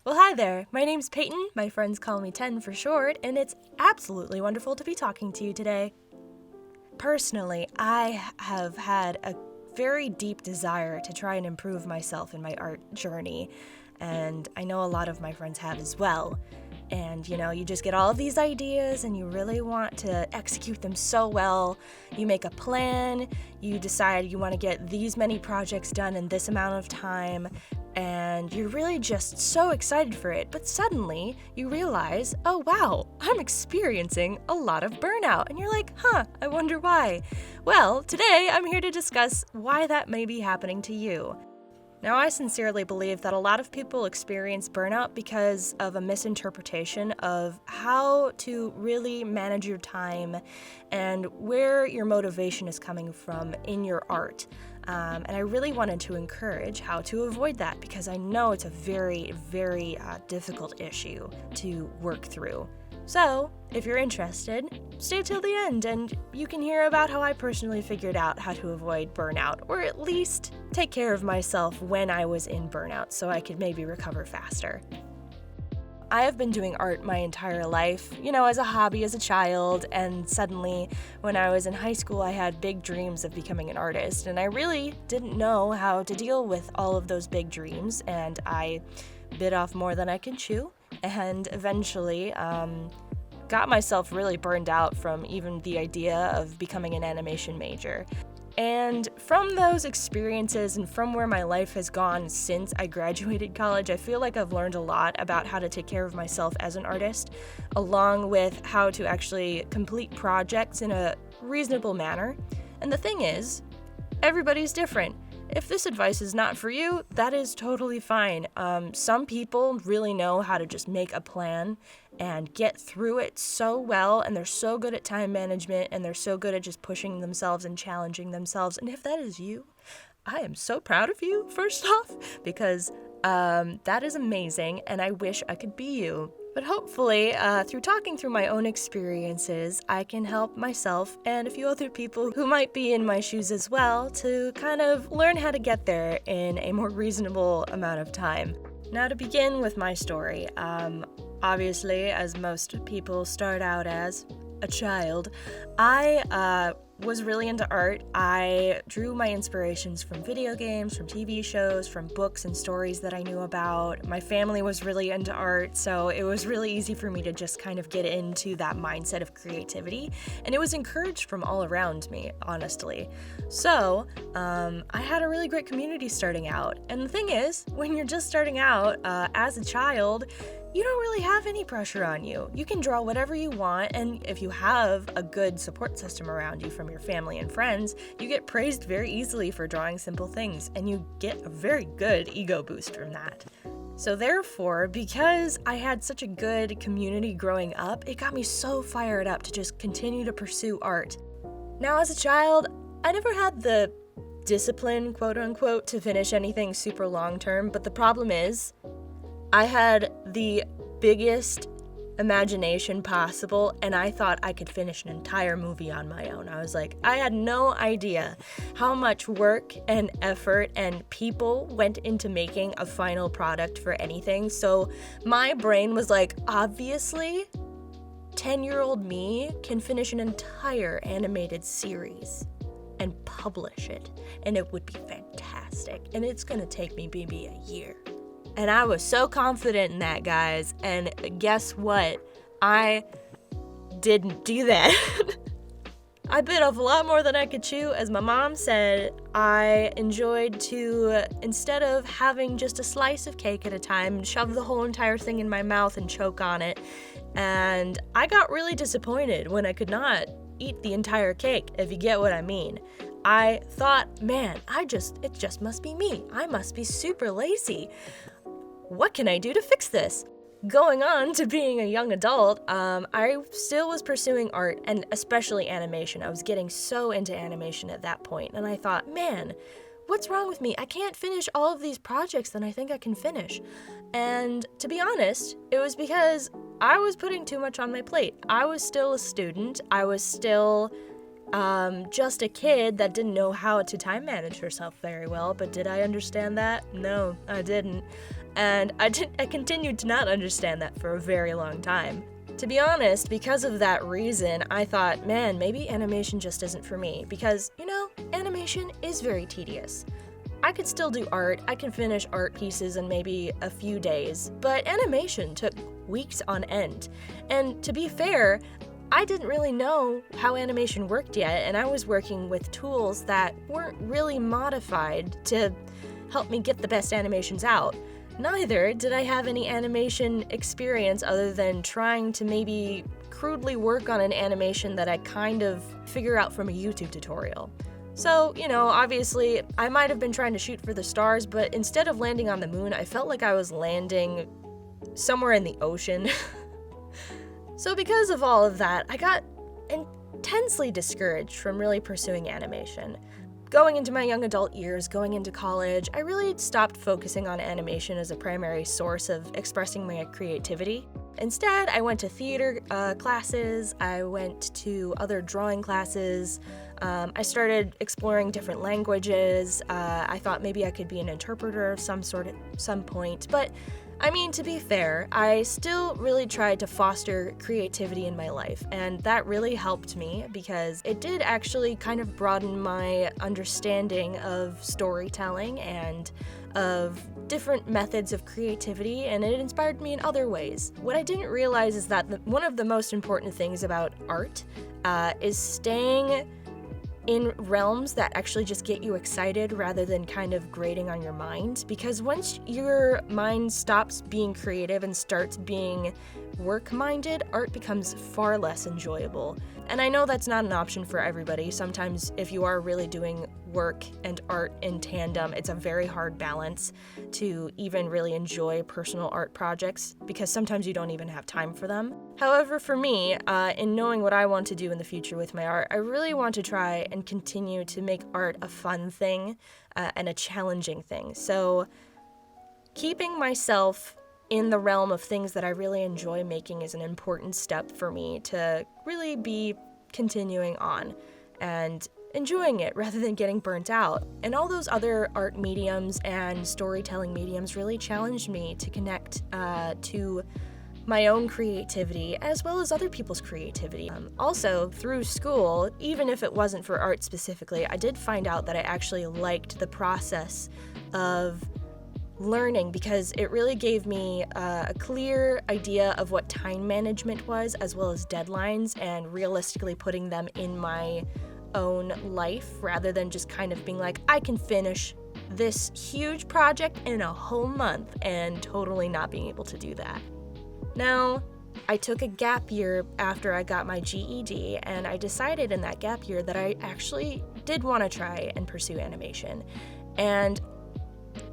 Well, hi there. My name's Payton. My friends call me 10 for short, and it's absolutely wonderful to be talking to you today. Personally, I have had a very deep desire to try and improve myself in my art journey, and I know a lot of my friends have as well. And you just get all of these ideas and you really want to execute them so well. You make a plan, you decide you want to get these many projects done in this amount of time, and you're really just so excited for it. But suddenly you realize, oh wow, I'm experiencing a lot of burnout. And you're like, I wonder why. Well, today I'm here to discuss why that may be happening to you. Now, I sincerely believe that a lot of people experience burnout because of a misinterpretation of how to really manage your time and where your motivation is coming from in your art. And I really wanted to encourage how to avoid that because I know it's a very, very difficult issue to work through. So, if you're interested, stay till the end and you can hear about how I personally figured out how to avoid burnout, or at least take care of myself when I was in burnout so I could maybe recover faster. I have been doing art my entire life, as a hobby as a child, and suddenly when I was in high school I had big dreams of becoming an artist, and I really didn't know how to deal with all of those big dreams, and I bit off more than I could chew, and eventually got myself really burned out from even the idea of becoming an animation major. And from those experiences and from where my life has gone since I graduated college, I feel like I've learned a lot about how to take care of myself as an artist, along with how to actually complete projects in a reasonable manner. And the thing is, everybody's different. If this advice is not for you, that is totally fine. Some people really know how to just make a plan and get through it so well, and they're so good at time management, and they're so good at just pushing themselves and challenging themselves. And if that is you, I am so proud of you, first off, because that is amazing, and I wish I could be you. But hopefully, through talking through my own experiences, I can help myself and a few other people who might be in my shoes as well to kind of learn how to get there in a more reasonable amount of time. Now, to begin with my story, obviously, as most people start out as a child, I was really into art. I drew my inspirations from video games, from TV shows, from books and stories that I knew about. My family was really into art, so it was really easy for me to just kind of get into that mindset of creativity, and it was encouraged from all around me, honestly. So, I had a really great community starting out, and the thing is, when you're just starting out as a child, you don't really have any pressure on you. You can draw whatever you want, and if you have a good support system around you from your family and friends, you get praised very easily for drawing simple things, and you get a very good ego boost from that. So therefore, because I had such a good community growing up, it got me so fired up to just continue to pursue art. Now, as a child, I never had the discipline, quote unquote, to finish anything super long term, but the problem is, I had the biggest imagination possible, and I thought I could finish an entire movie on my own. I was like, I had no idea how much work and effort and people went into making a final product for anything. So my brain was like, obviously, 10-year-old me can finish an entire animated series and publish it, and it would be fantastic, and it's gonna take me maybe a year. And I was so confident in that, guys. And guess what? I didn't do that. I bit off a lot more than I could chew. As my mom said, I enjoyed to, instead of having just a slice of cake at a time, shove the whole entire thing in my mouth and choke on it. And I got really disappointed when I could not eat the entire cake, if you get what I mean. I thought, man, it just must be me. I must be super lazy. What can I do to fix this? Going on to being a young adult, I still was pursuing art, and especially animation. I was getting so into animation at that point, and I thought, man, what's wrong with me? I can't finish all of these projects that I think I can finish. And to be honest, it was because I was putting too much on my plate. I was still a student. I was still just a kid that didn't know how to time manage herself very well, but did I understand that? No, I didn't. And I continued to not understand that for a very long time. To be honest, because of that reason, I thought, man, maybe animation just isn't for me, because, animation is very tedious. I could still do art, I can finish art pieces in maybe a few days, but animation took weeks on end. And to be fair, I didn't really know how animation worked yet, and I was working with tools that weren't really modified to help me get the best animations out. Neither did I have any animation experience other than trying to maybe crudely work on an animation that I kind of figure out from a YouTube tutorial. So, obviously, I might have been trying to shoot for the stars, but instead of landing on the moon, I felt like I was landing somewhere in the ocean. So because of all of that, I got intensely discouraged from really pursuing animation. Going into my young adult years, going into college, I really stopped focusing on animation as a primary source of expressing my creativity. Instead, I went to theater classes, I went to other drawing classes, I started exploring different languages, I thought maybe I could be an interpreter of some sort at some point, but to be fair, I still really tried to foster creativity in my life, and that really helped me because it did actually kind of broaden my understanding of storytelling and of different methods of creativity, and it inspired me in other ways. What I didn't realize is that one of the most important things about art is staying in realms that actually just get you excited rather than kind of grating on your mind, because once your mind stops being creative and starts being work-minded, art becomes far less enjoyable. And I know that's not an option for everybody. Sometimes if you are really doing work and art in tandem, it's a very hard balance to even really enjoy personal art projects because sometimes you don't even have time for them. However, for me, in knowing what I want to do in the future with my art, I really want to try and continue to make art a fun thing and a challenging thing. So keeping myself in the realm of things that I really enjoy making is an important step for me to really be continuing on and enjoying it rather than getting burnt out. And all those other art mediums and storytelling mediums really challenged me to connect to my own creativity as well as other people's creativity. Also, through school, even if it wasn't for art specifically, I did find out that I actually liked the process of learning because it really gave me a clear idea of what time management was as well as deadlines and realistically putting them in my own life rather than just kind of being like, I can finish this huge project in a whole month and totally not being able to do that. Now, I took a gap year after I got my GED, and I decided in that gap year that I actually did want to try and pursue animation. And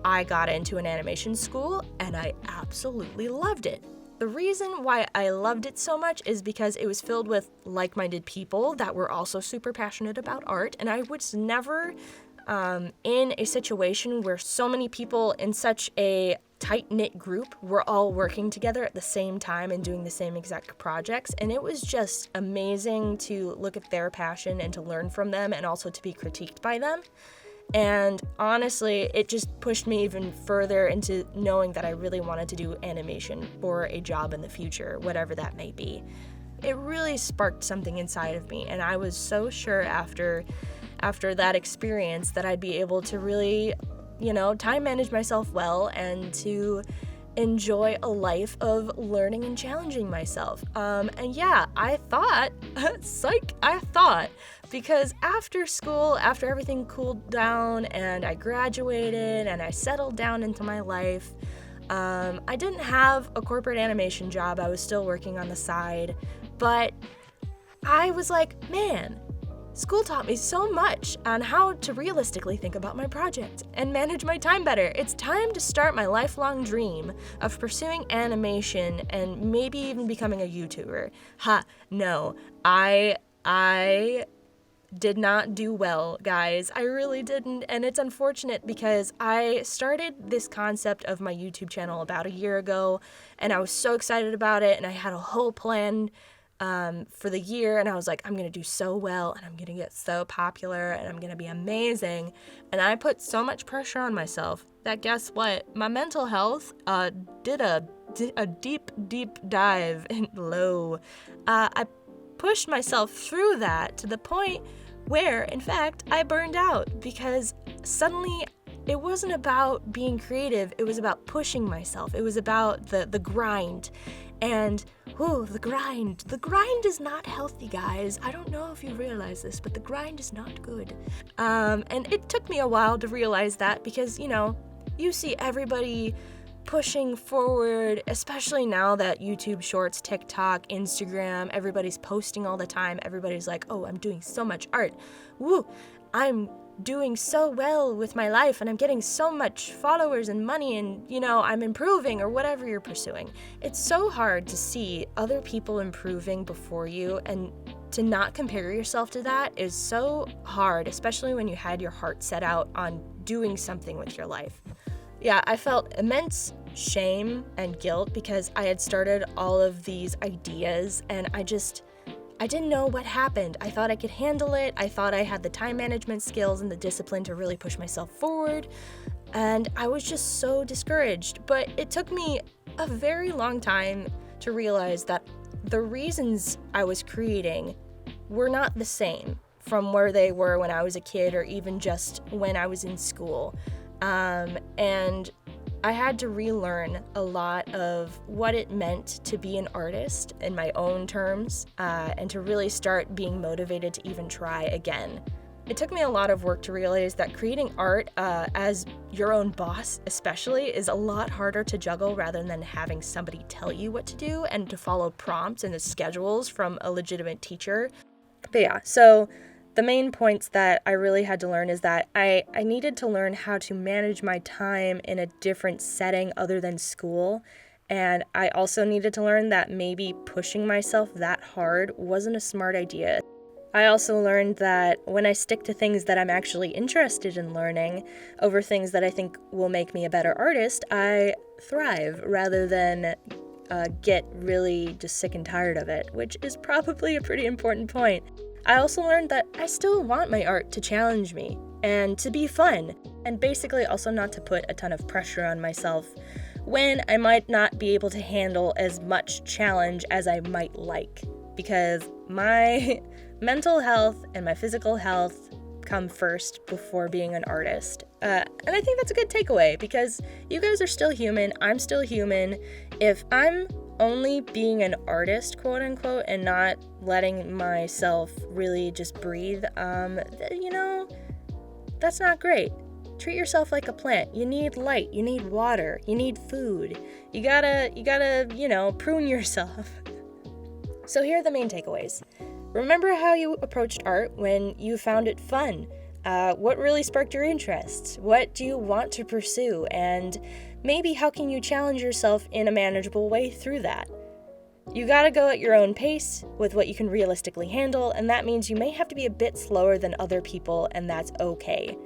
I got into an animation school, and I absolutely loved it. The reason why I loved it so much is because it was filled with like-minded people that were also super passionate about art, and I was never in a situation where so many people in such a tight-knit group were all working together at the same time and doing the same exact projects, and it was just amazing to look at their passion and to learn from them and also to be critiqued by them. And honestly, it just pushed me even further into knowing that I really wanted to do animation for a job in the future, whatever that may be. It really sparked something inside of me, and I was so sure after that experience that I'd be able to really, time manage myself well and to enjoy a life of learning and challenging myself. And yeah, I thought, because after school, after everything cooled down and I graduated and I settled down into my life, I didn't have a corporate animation job. I was still working on the side, but I was like, man, school taught me so much on how to realistically think about my project and manage my time better. It's time to start my lifelong dream of pursuing animation and maybe even becoming a YouTuber. No, I did not do well, guys. I really didn't, and it's unfortunate because I started this concept of my YouTube channel about a year ago, and I was so excited about it, and I had a whole plan for the year, and I was like, I'm gonna do so well, and I'm gonna get so popular, and I'm gonna be amazing. And I put so much pressure on myself that guess what? My mental health did a deep dive in low. I pushed myself through that to the point where, in fact, I burned out because suddenly it wasn't about being creative, it was about pushing myself. It was about the grind. And, the grind. The grind is not healthy, guys. I don't know if you realize this, but the grind is not good. And it took me a while to realize that because, you see everybody pushing forward, especially now that YouTube Shorts, TikTok, Instagram, everybody's posting all the time. Everybody's like, oh, I'm doing so much art. Woo, I'm doing so well with my life and I'm getting so much followers and money and, I'm improving or whatever you're pursuing. It's so hard to see other people improving before you, and to not compare yourself to that is so hard, especially when you had your heart set out on doing something with your life. Yeah, I felt immense shame and guilt because I had started all of these ideas and I didn't know what happened. I thought I could handle it. I thought I had the time management skills and the discipline to really push myself forward. And I was just so discouraged. But it took me a very long time to realize that the reasons I was creating were not the same from where they were when I was a kid or even just when I was in school. And I had to relearn a lot of what it meant to be an artist in my own terms, and to really start being motivated to even try again. It took me a lot of work to realize that creating art as your own boss especially is a lot harder to juggle rather than having somebody tell you what to do and to follow prompts and the schedules from a legitimate teacher. But yeah, so the main points that I really had to learn is that I needed to learn how to manage my time in a different setting other than school. And I also needed to learn that maybe pushing myself that hard wasn't a smart idea. I also learned that when I stick to things that I'm actually interested in learning over things that I think will make me a better artist, I thrive rather than get really just sick and tired of it, which is probably a pretty important point. I also learned that I still want my art to challenge me and to be fun, and basically also not to put a ton of pressure on myself when I might not be able to handle as much challenge as I might like, because my mental health and my physical health come first before being an artist. And I think that's a good takeaway because you guys are still human, I'm still human. If I'm only being an artist, quote unquote, and not letting myself really just breathe, that's not great. Treat yourself like a plant. You need light, you need water, you need food. You gotta, prune yourself. So here are the main takeaways. Remember how you approached art when you found it fun. What really sparked your interests? What do you want to pursue? And maybe how can you challenge yourself in a manageable way through that? You gotta go at your own pace with what you can realistically handle, and that means you may have to be a bit slower than other people, and that's okay.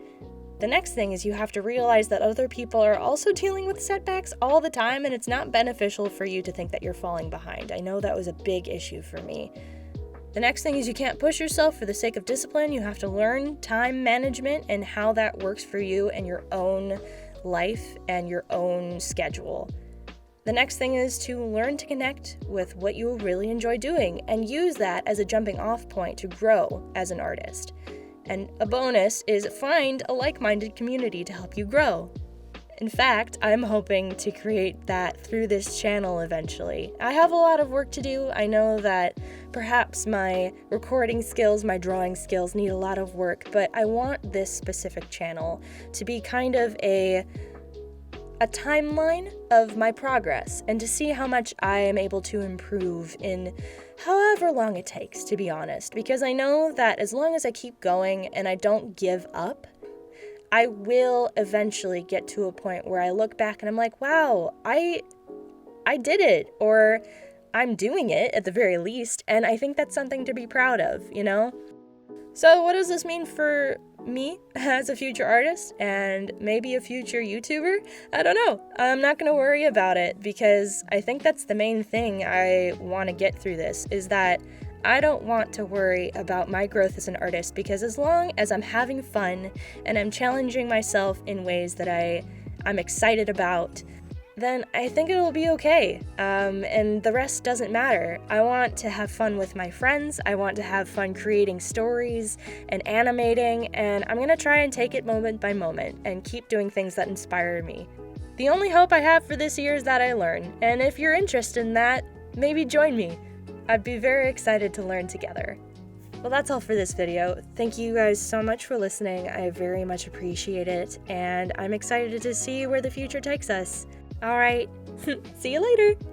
The next thing is you have to realize that other people are also dealing with setbacks all the time, and it's not beneficial for you to think that you're falling behind. I know that was a big issue for me. The next thing is you can't push yourself for the sake of discipline. You have to learn time management and how that works for you and your own life and your own schedule. The next thing is to learn to connect with what you really enjoy doing and use that as a jumping off point to grow as an artist. And a bonus is find a like-minded community to help you grow. In fact, I'm hoping to create that through this channel eventually. I have a lot of work to do. I know that perhaps my recording skills, my drawing skills need a lot of work, but I want this specific channel to be kind of a timeline of my progress and to see how much I am able to improve in however long it takes, to be honest, because I know that as long as I keep going and I don't give up, I will eventually get to a point where I look back and I'm like, wow, I did it, or I'm doing it at the very least, and I think that's something to be proud of, you know? So what does this mean for me as a future artist and maybe a future YouTuber. I don't know. I'm not going to worry about it because I think that's the main thing I want to get through this, is that I don't want to worry about my growth as an artist, because as long as I'm having fun and I'm challenging myself in ways that I'm excited about, then I think it'll be okay. And the rest doesn't matter. I want to have fun with my friends. I want to have fun creating stories and animating, and I'm gonna try and take it moment by moment and keep doing things that inspire me. The only hope I have for this year is that I learn, and if you're interested in that, maybe join me. I'd be very excited to learn together. Well, that's all for this video. Thank you guys so much for listening. I very much appreciate it, and I'm excited to see where the future takes us. All right, see you later.